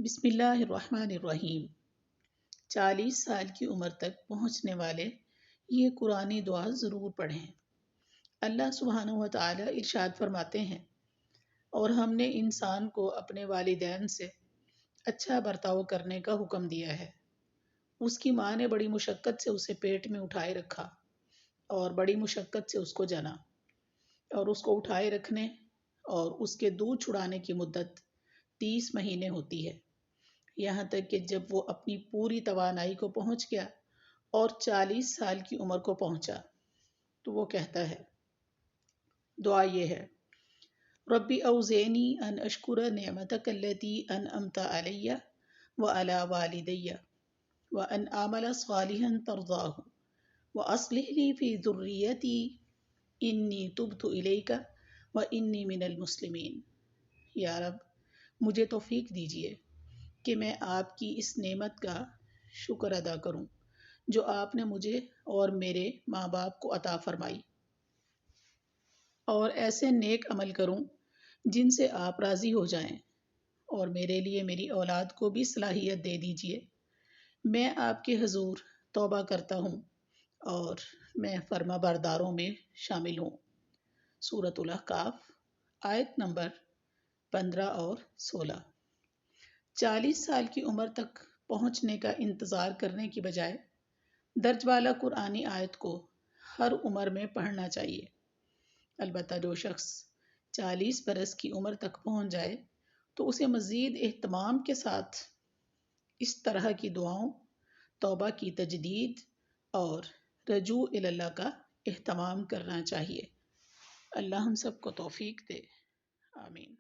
بسم اللہ الرحمن الرحیم۔ 40 سال کی عمر تک پہنچنے والے یہ قرآنی دعا ضرور پڑھیں۔ اللہ سبحانہ و تعالی ارشاد فرماتے ہیں، اور ہم نے انسان کو اپنے والدین سے اچھا برتاؤ کرنے کا حکم دیا ہے۔ اس کی ماں نے بڑی مشقت سے اسے پیٹ میں اٹھائے رکھا اور بڑی مشقت سے اس کو جنا، اور اس کو اٹھائے رکھنے اور اس کے دودھ چھڑانے کی مدت 30 مہینے ہوتی ہے، یہاں تک کہ جب وہ اپنی پوری توانائی کو پہنچ گیا اور 40 سال کی عمر کو پہنچا تو وہ کہتا ہے، دعا یہ ہے، ربی اوزینی ان اشکر نعمتک التی انعمت علی وعلی والدی وان اعمل صالحا ترضاہ واصلح لی فی ذریتی انی تبت الیک وانی من المسلمین۔ یا رب، مجھے توفیق دیجیے کہ میں آپ کی اس نعمت کا شکر ادا کروں جو آپ نے مجھے اور میرے ماں باپ کو عطا فرمائی، اور ایسے نیک عمل کروں جن سے آپ راضی ہو جائیں، اور میرے لیے میری اولاد کو بھی صلاحیت دے دیجیے۔ میں آپ کے حضور توبہ کرتا ہوں اور میں فرما برداروں میں شامل ہوں۔ سورۃ الاحقاف آیت نمبر 15 اور 16۔ 40 سال کی عمر تک پہنچنے کا انتظار کرنے کی بجائے درج بالا قرآنی آیت کو ہر عمر میں پڑھنا چاہیے۔ البتہ جو شخص 40 برس کی عمر تک پہنچ جائے تو اسے مزید اہتمام کے ساتھ اس طرح کی دعاؤں، توبہ کی تجدید اور رجوع الی اللہ کا اہتمام کرنا چاہیے۔ اللہ ہم سب کو توفیق دے، آمین۔